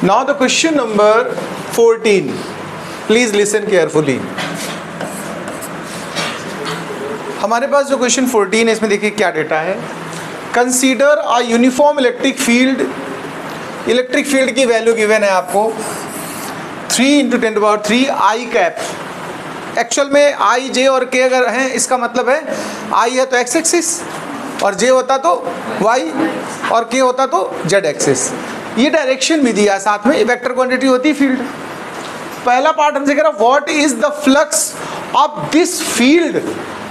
Now the question number 14. Please listen carefully. हमारे पास जो question 14 है इसमें देखिए क्या डेटा है. Consider a uniform electric field. Electric field की वैल्यू गिवन है आपको 3 × 10⁻³ आई कैप. एक्चुअल में आई जे और के अगर हैं इसका मतलब है आई है तो एक्स एक्सिस और जे होता तो वाई और के होता तो जेड एक्सिस. ये डायरेक्शन भी दिया साथ में वेक्टर क्वांटिटी होती है फील्ड. पहला पार्ट हमसे कह रहा what is the flux of this field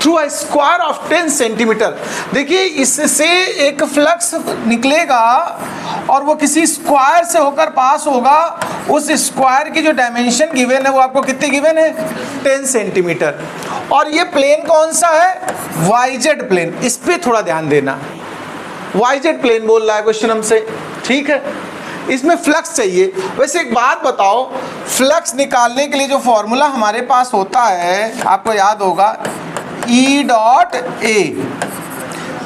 through a square of 10 centimetre. देखिए इससे एक फ्लक्स निकलेगा और वो किसी स्क्वायर से होकर पास होगा. उस स्क्वायर की जो डायमेंशन गिवन है वो आपको कितनी गिवन है 10 सेंटीमीटर. और ये प्लेन कौन सा है वाईजेड प्लेन. इस पे थोड़ा ध्यान देना. वाईजेड प्लेन बोल रहा है क्वेश्चन हमसे. ठीक है इसमें फ्लक्स चाहिए. वैसे एक बात बताओ फ्लक्स निकालने के लिए जो फॉर्मूला हमारे पास होता है आपको याद होगा E डॉट ए.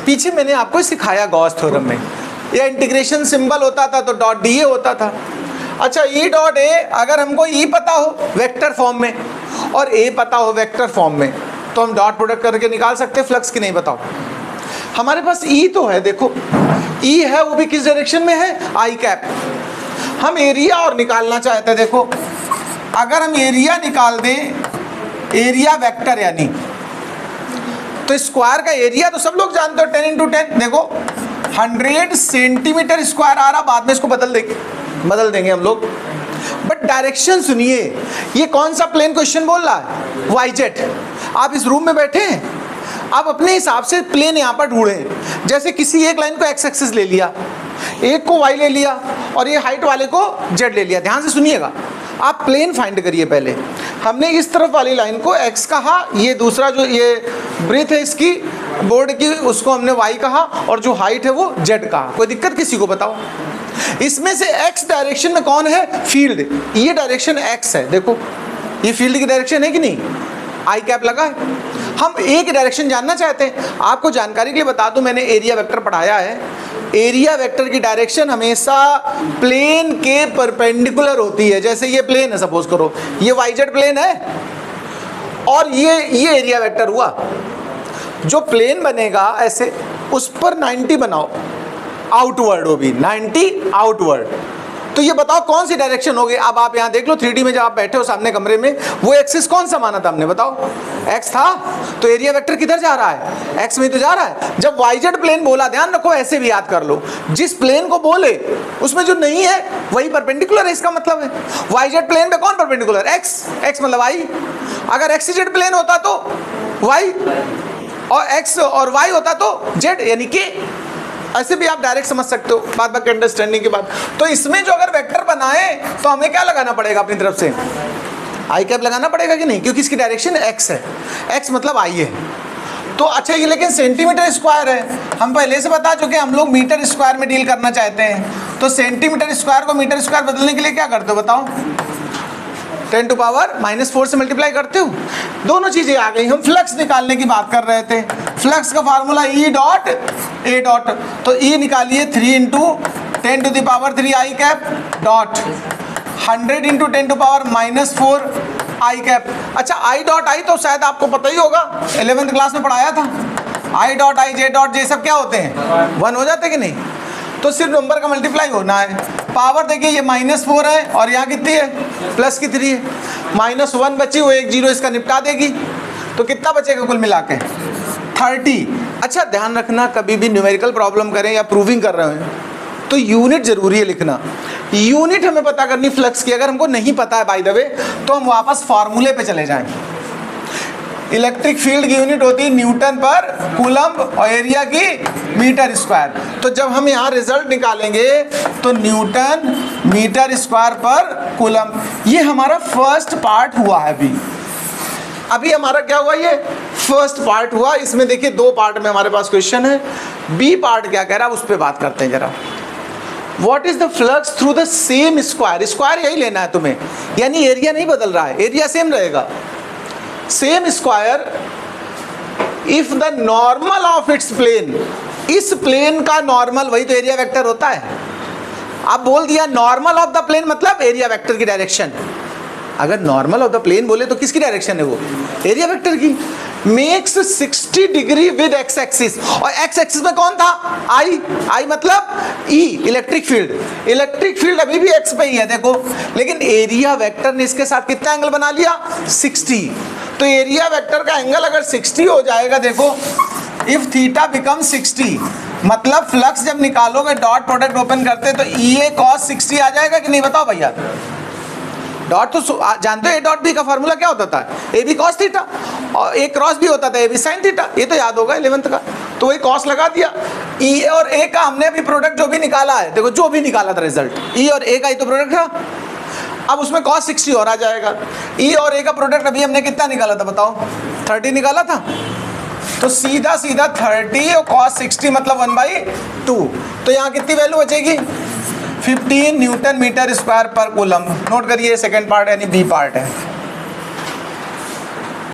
पीछे मैंने आपको सिखाया गॉस थ्योरम में या इंटीग्रेशन सिंबल होता था तो डॉट डी ए होता था. अच्छा E डॉट ए अगर हमको E पता हो वेक्टर फॉर्म में और A पता हो वेक्टर फॉर्म में तो हम डॉट प्रोडक्ट करके निकाल सकते हैं. फ्लक्स की नहीं बताओ. हमारे पास E तो है. देखो E है वो भी किस डायरेक्शन में है आई कैप. हम एरिया और निकालना चाहते हैं. देखो अगर हम एरिया निकाल दें एरिया वेक्टर यानी तो स्क्वायर का एरिया तो सब लोग जानते हो 10 × 10. देखो 100 सेंटीमीटर स्क्वायर आ रहा. बाद में इसको बदल देंगे हम लोग. बट डायरेक्शन सुनिए ये कौन सा प्लेन क्वेश्चन बोल रहा है वाईजेड. आप इस रूम में बैठे हैं आप अपने हिसाब से प्लेन यहाँ पर ढूंढें. जैसे किसी एक लाइन को एक्स एक्सिस ले लिया एक को वाई ले लिया और ये हाइट वाले को जेड ले लिया. ध्यान से सुनिएगा आप प्लेन फाइंड करिए. पहले हमने इस तरफ वाली लाइन को x कहा. ये दूसरा जो ये ब्रेथ है इसकी बोर्ड की उसको हमने y कहा और जो हाइट है वो z कहा. कोई दिक्कत किसी को बताओ. इसमें से x डायरेक्शन में कौन है फील्ड. ये डायरेक्शन x है. देखो ये फील्ड की डायरेक्शन है कि नहीं आई कैप लगा है. हम एक डायरेक्शन जानना चाहते हैं. आपको जानकारी के लिए बता दूं मैंने एरिया वेक्टर पढ़ाया है. एरिया वेक्टर की डायरेक्शन हमेशा प्लेन के परपेंडिकुलर होती है. जैसे ये प्लेन है सपोज करो ये वाईजेड प्लेन है और ये एरिया वेक्टर हुआ. जो प्लेन बनेगा ऐसे उस पर 90 बनाओ आउटवर्ड हो भी 90 आउटवर्ड. तो ये बताओ कौन सी डायरेक्शन होगी. अब आप यहाँ देख लो 3D में जब आप बैठे हो सामने कमरे में वो एक्सिस कौन सा माना था हमने बताओ x था. तो एरिया वेक्टर किधर जा रहा है x में तो जा रहा है. जब वाईजेड प्लेन बोला ध्यान रखो ऐसे भी याद कर लो जिस प्लेन को बोले उसमें जो नहीं है वही परपेंडिकुलर है. इसका मतलब है वाईजेड प्लेन पे कौन परपेंडिकुलर x मतलब y. अगर xz प्लेन होता तो y और x और y होता तो z यानी कि ऐसे भी आप डायरेक्ट समझ सकते हो बात बात अंडरस्टैंडिंग के बाद. तो इसमें जो अगर वेक्टर बनाए तो हमें क्या लगाना पड़ेगा अपनी तरफ से आई कैप लगाना पड़ेगा कि नहीं क्योंकि इसकी डायरेक्शन x है. x मतलब आई है. तो अच्छा ये लेकिन सेंटीमीटर स्क्वायर है. हम पहले से बता चुके हम लोग मीटर स्क्वायर में डील करना चाहते हैं. तो सेंटीमीटर स्क्वायर को मीटर स्क्वायर बदलने के लिए क्या करते हो बताओ 10⁻⁻4 से मल्टीप्लाई करते हो. दोनों चीजें आ गई. हम फ्लक्स निकालने की बात कर रहे थे. फ्लक्स का formula E dot A dot. तो E निकालिए 3 × 10⁻³ आई कैप डॉट 100 × 10⁻⁻4 आई कैप. अच्छा आई डॉट आई तो शायद आपको पता ही होगा 11th क्लास में पढ़ाया था. I dot I J dot J सब क्या होते हैं 1 हो जाते कि नहीं. तो सिर्फ नंबर का मल्टीप्लाई होना है. पावर देखिए ये -4 है और यहाँ कितनी है प्लस की 3 है. -1 बची वो 1 0 इसका निपटा देगी. तो कितना बचेगा कुल मिला के 30. अच्छा ध्यान रखना कभी भी न्यूमेरिकल प्रॉब्लम करें या प्रूविंग कर रहे हैं तो यूनिट जरूरी है लिखना. यूनिट हमें पता करनी फ्लक्स की. अगर हमको नहीं पता है बाय द वे तो हम वापस फार्मूले पे चले जाएं. इलेक्ट्रिक फील्ड की यूनिट होती है न्यूटन पर कूलम्ब और एरिया की मीटर स्क्वायर. तो जब हम यहाँ रिजल्ट निकालेंगे तो न्यूटन मीटर स्क्वायर पर कूलम्ब. ये हमारा फर्स्ट पार्ट हुआ है. अभी हमारा क्या हुआ ये फर्स्ट पार्ट हुआ. इसमें देखिए 2 पार्ट में हमारे पास क्वेश्चन है. बी पार्ट क्या कह रहा है उस पर बात करते हैं जरा. What is the flux through the same square. Square यही लेना है तुम्हें यानी एरिया नहीं बदल रहा है. एरिया सेम रहेगा. Same square if the normal of its plane. इस प्लेन का नॉर्मल वही तो एरिया वेक्टर होता है. अब बोल दिया नॉर्मल ऑफ द प्लेन मतलब एरिया वेक्टर की डायरेक्शन। अगर नॉर्मल ऑफ द प्लेन बोले तो किसकी डायरेक्शन है वो, एरिया वेक्टर की। Makes 60 degree with X axis, और एक्स एक्सिस में कौन था, आई, आई मतलब E, electric field. Electric field अभी भी एक्स पे ही है देखो, लेकिन एरिया वेक्टर ने इसके साथ कितना एंगल बना लिया, 60। तो एरिया वेक्टर का एंगल अगर 60 हो जाएगा, देखो इफ थीटा बिकम 60, मतलब फ्लक्स जब निकालोगे डॉट प्रोडक्ट ओपन करते तो ई ए कॉस 60 आ जाएगा कि नहीं, बताओ भैया। डॉट तो जानते हो, ए डॉट बी का फॉर्मूला क्या होता था, ए बी कॉस थीटा, और ए क्रॉस भी होता था ए बी साइन थीटा, ये तो याद होगा 11th का। तो वही कॉस लगा दिया। ई और ए का हमने अभी प्रोडक्ट जो भी निकाला है, देखो जो भी निकाला था रिजल्ट, ई और ए का ही तो प्रोडक्ट था। अब उसमें कॉस 60 और आ जाएगा। ई और ए का प्रोडक्ट अभी हमने कितना निकाला था बताओ, 30 निकाला था। तो सीधा सीधा 30 और कॉस 60 मतलब 1/2। तो यहाँ कितनी वैल्यू बचेगी, 15 न्यूटन मीटर स्क्वायर पर कूलम। नोट करिए, सेकंड पार्ट यानी बी पार्ट है।